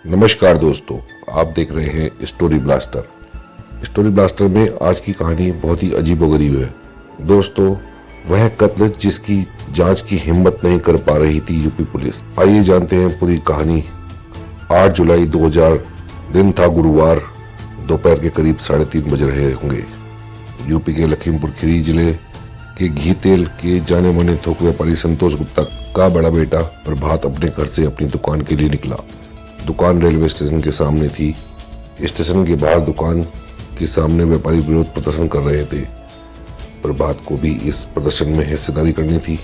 नमस्कार दोस्तों, आप देख रहे हैं स्टोरी ब्लास्टर। स्टोरी ब्लास्टर में आज की कहानी बहुत ही अजीबोगरीब है। दोस्तों, वह कत्ल जिसकी जांच की हिम्मत नहीं कर पा रही थी यूपी पुलिस। आइए जानते हैं पूरी कहानी। 8 जुलाई 2000 दिन था गुरुवार, दोपहर के करीब 3:30 बज रहे होंगे। यूपी के लखीमपुर खीरी जिले के घी तेल के जाने माने थोक व्यापारी संतोष गुप्ता का बड़ा बेटा प्रभात अपने घर से अपनी दुकान के लिए निकला। दुकान रेलवे स्टेशन के सामने थी। स्टेशन के बाहर दुकान के सामने व्यापारी विरोध प्रदर्शन कर रहे थे। प्रभात को भी इस प्रदर्शन में हिस्सेदारी करनी थी।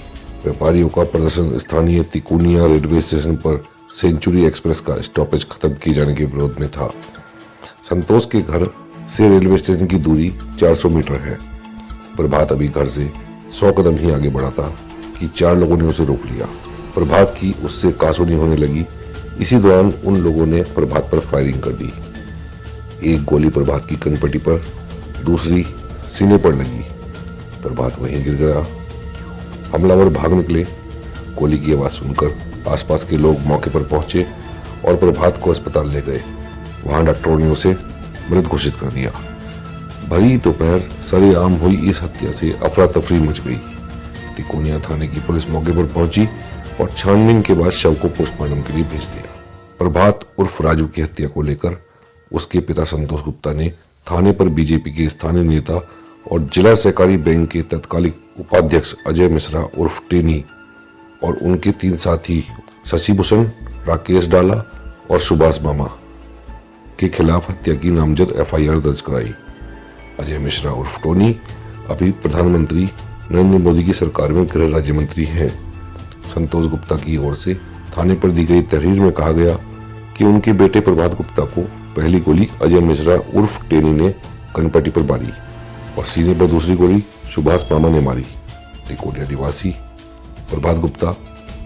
व्यापारियों का प्रदर्शन स्थानीय तिकोनिया रेलवे स्टेशन पर सेंचुरी एक्सप्रेस का स्टॉपेज खत्म किए जाने के विरोध में था। संतोष के घर से रेलवे स्टेशन की दूरी 400 मीटर है। प्रभात अभी घर से 100 कदम ही आगे बढ़ा था कि 4 लोगों ने उसे रोक लिया। प्रभात की उससे कासूनी होने लगी। इसी दौरान उन लोगों ने प्रभात पर फायरिंग कर दी। एक गोली प्रभात की कनपट्टी पर, दूसरी सीने पर लगी। प्रभात वहीं गिर गया। हमलावर भाग निकले। गोली की आवाज सुनकर आसपास के लोग मौके पर पहुंचे और प्रभात को अस्पताल ले गए। वहां डॉक्टरों ने उसे मृत घोषित कर दिया। भरी दोपहर सरेआम हुई इस हत्या से अफरा तफरी मच गई। तिकोनिया थाने की पुलिस मौके पर पहुंची और छानबीन के बाद शव को पोस्टमार्टम के लिए भेज दिया। प्रभात उर्फ राजू की हत्या को लेकर उसके पिता संतोष गुप्ता ने थाने पर बीजेपी के स्थानीय नेता और जिला सहकारी बैंक के तत्कालिक उपाध्यक्ष अजय मिश्रा उर्फ टेनी और उनके 3 साथी शशि भूषण, राकेश डाला और सुभाष मामा के खिलाफ हत्या की नामजद FIR दर्ज कराई। अजय मिश्रा उर्फ टोनी अभी प्रधानमंत्री नरेंद्र मोदी की सरकार में गृह राज्य मंत्री हैं। संतोष गुप्ता की ओर से थाने पर दी गई तहरीर में कहा गया कि उनके बेटे प्रभात गुप्ता को पहली गोली अजय मिश्रा उर्फ टेनी ने कनपट्टी पर मारी और सीने पर दूसरी गोली सुभाष मामा ने मारी। तिकोनिया निवासी प्रभात गुप्ता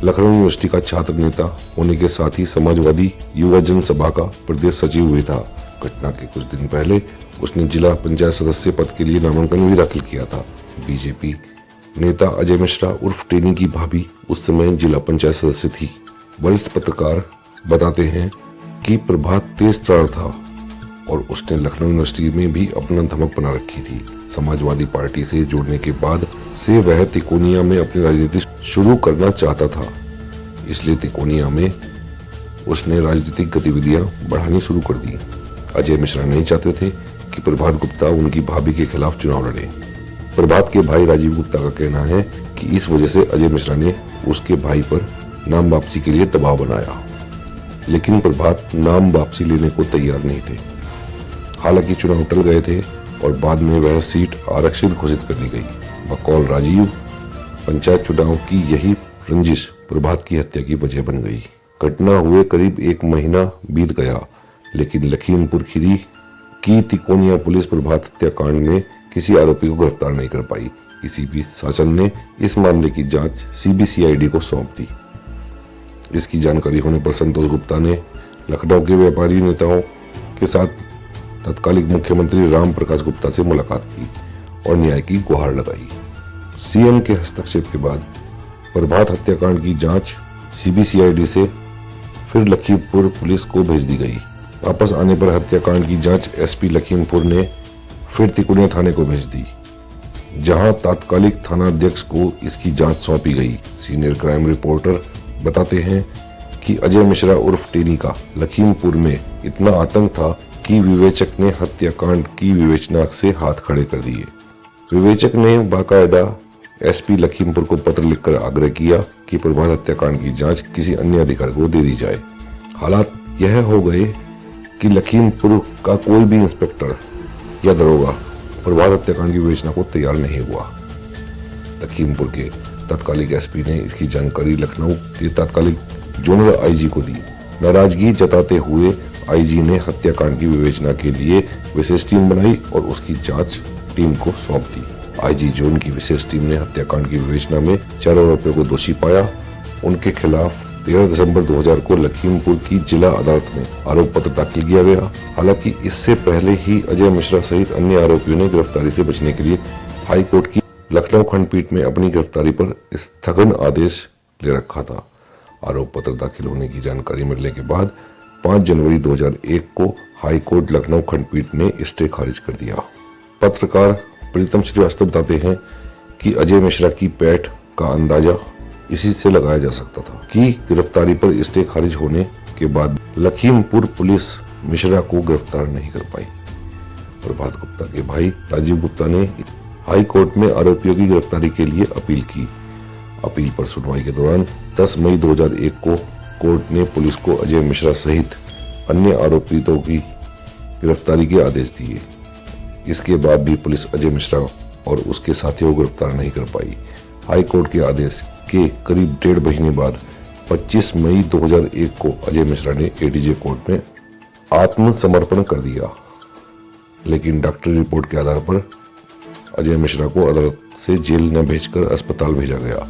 लखनऊ यूनिवर्सिटी का छात्र नेता होने के साथ ही समाजवादी युवा जनसभा का प्रदेश सचिव हुआ था। घटना के कुछ दिन पहले उसने जिला पंचायत सदस्य पद के लिए नामांकन भी दाखिल किया था। बीजेपी नेता अजय मिश्रा उर्फ टेनी की भाभी उस समय जिला पंचायत सदस्य थी। वरिष्ठ पत्रकार बताते हैं कि प्रभात तेज तर्रार था और उसने लखनऊ यूनिवर्सिटी में भी अपना धमक बना रखी थी। समाजवादी पार्टी से जुड़ने के बाद से वह तिकोनिया में अपनी राजनीति शुरू करना चाहता था, इसलिए तिकोनिया में उसने राजनीतिक गतिविधियां बढ़ानी शुरू कर दी। अजय मिश्रा नहीं चाहते थे कि प्रभात गुप्ता उनकी भाभी के खिलाफ चुनाव लड़े। प्रभात के भाई राजीव गुप्ता का कहना है कि इस वजह से अजय मिश्रा ने उसके भाई पर नाम वापसी के लिए दबाव बनाया, लेकिन प्रभात नाम वापसी लेने को तैयार नहीं थे। हालांकि चुनाव टल गए थे और बाद में वह सीट आरक्षित घोषित कर दी गई। बकौल राजीव, पंचायत चुनाव की यही रंजिश प्रभात की हत्या की वजह बन गई। घटना हुए करीब 1 महीना बीत गया, लेकिन लखीमपुर खीरी की तिकोनिया पुलिस प्रभात हत्याकांड में किसी आरोपी को गिरफ्तार नहीं कर पाई। इसी बीच शासन ने इस मामले की जांच CBCID को सौंप दी। इसकी जानकारी होने पर संतोष गुप्ता ने लखनऊ के व्यापारी नेताओं के साथ तत्कालिक मुख्यमंत्री राम प्रकाश गुप्ता से मुलाकात की और न्याय की गुहार लगाई। CM के हस्तक्षेप के बाद प्रभात हत्याकांड की जांच CBCID से फिर लखीमपुर पुलिस को भेज दी गई। वापस आने पर हत्याकांड की जांच SP लखीमपुर ने फिर तिकोनिया थाने को भेज दी, जहां तात्कालिक थानाध्यक्ष को इसकी जांच सौंपी गई। सीनियर क्राइम रिपोर्टर बताते हैं कि अजय मिश्रा उर्फ टेनी का लखीमपुर में इतना आतंक था कि विवेचक ने हत्याकांड की विवेचना से हाथ खड़े कर दिए। विवेचक ने बाकायदा SP लखीमपुर को पत्र लिखकर आग्रह किया कि प्रभात हत्याकांड की जांच किसी अन्य अधिकारी को दे दी जाए। हालात यह हो गए कि लखीमपुर का कोई भी इंस्पेक्टर या दरोगा प्रभात हत्याकांड की विवेचना को तैयार नहीं हुआ। लखीमपुर के तत्कालिक SP ने इसकी जानकारी लखनऊ के तत्कालिक जोनल IG को दी। नाराजगी जताते हुए IG ने हत्याकांड की विवेचना के लिए विशेष टीम बनाई और उसकी जांच टीम को सौंप दी। IG जोन की विशेष टीम ने हत्याकांड की विवेचना में 4 आरोपियों को दोषी पाया। उनके खिलाफ 13 दिसंबर 2000 को लखीमपुर की जिला अदालत में आरोप पत्र दाखिल किया गया। हालांकि इससे पहले ही अजय मिश्रा सहित अन्य आरोपियों ने गिरफ्तारी से बचने के लिए हाई कोर्ट की लखनऊ खंडपीठ में अपनी गिरफ्तारी पर स्थगन आदेश ले रखा था। आरोप पत्र दाखिल होने की जानकारी मिलने के बाद 5 जनवरी 2001 को हाई कोर्ट लखनऊ खंडपीठ ने स्टे खारिज कर दिया। पत्रकार प्रीतम श्रीवास्तव बताते हैं कि अजय मिश्रा की पैठ का अंदाजा इसी से लगाया जा सकता था कि गिरफ्तारी पर स्टे खारिज होने के बाद लखीमपुर पुलिस मिश्रा को गिरफ्तार नहीं कर पाई। प्रभात गुप्ता के भाई राजीव गुप्ता ने हाई कोर्ट में आरोपियों की गिरफ्तारी के लिए अपील की। अपील पर सुनवाई के दौरान 10 मई 2001 को कोर्ट ने पुलिस को अजय मिश्रा सहित अन्य आरोपितों की गिरफ्तारी के आदेश दिए। इसके बाद भी पुलिस अजय मिश्रा और उसके साथियों को गिरफ्तार नहीं कर पाई। हाई कोर्ट के आदेश के करीब 1.5 महीने बाद 25 मई 2001 को अजय मिश्रा ने एडीजे कोर्ट में आत्मसमर्पण कर दिया, लेकिन डॉक्टरी रिपोर्ट के आधार पर अजय मिश्रा को अदालत से जेल न भेजकर अस्पताल भेजा गया।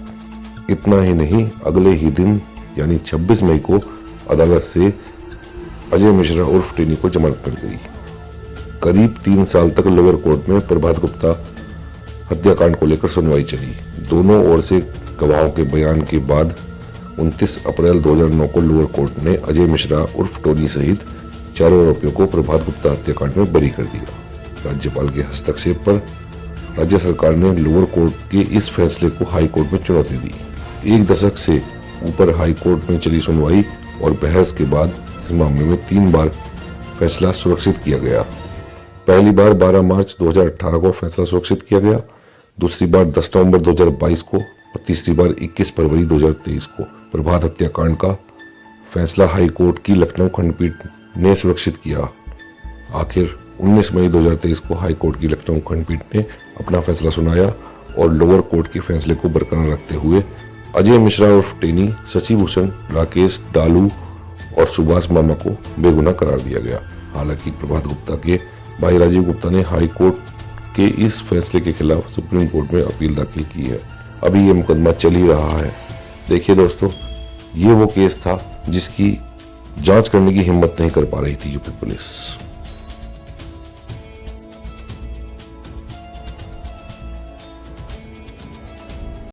इतना ही नहीं, अगले ही दिन यानी 26 मई को अदालत से अजय मिश्रा उर्फ टेनी को जमानत मिल गई। करीब 3 साल तक लोअर कोर्ट में प्रभात गुप्ता हत्याकांड को लेकर सुनवाई चली। दोनों ओर से गवाहों के बयान के बाद 29 अप्रैल 2009 को लोअर कोर्ट ने अजय मिश्रा उर्फ टोनी सहित 4 आरोपियों को प्रभात गुप्ता हत्याकांड में बरी कर दिया। राज्यपाल के हस्तक्षेप पर राज्य सरकार ने लोअर कोर्ट के इस फैसले को हाई कोर्ट में चुनौती दी। 1 दशक से ऊपर हाई कोर्ट में चली सुनवाई और बहस के बाद इस मामले में 3 बार फैसला सुरक्षित किया गया। पहली बार 12 मार्च 2018 को फैसला सुरक्षित किया गया, दूसरी बार 10 नवंबर 2022 को और तीसरी बार 21 फरवरी 2023 को। प्रभात हत्याकांड का फैसला हाई कोर्ट की लखनऊ खंडपीठ ने सुरक्षित किया। आखिर 19 मई 2023 को हाई कोर्ट की लखनऊ खंडपीठ ने अपना फैसला सुनाया और लोअर कोर्ट के फैसले को बरकरार रखते हुए अजय मिश्रा उर्फ टेनी, शशि भूषण, राकेश, डालू और सुभाष मामा को बेगुनाह करार दिया गया। हालांकि प्रभात गुप्ता के भाई राजीव गुप्ता ने हाई कोर्ट के इस फैसले के खिलाफ सुप्रीम कोर्ट में अपील दाखिल की है। अभी ये मुकदमा चल ही रहा है। देखिए दोस्तों, ये वो केस था जिसकी जांच करने की हिम्मत नहीं कर पा रही थी यूपी पुलिस।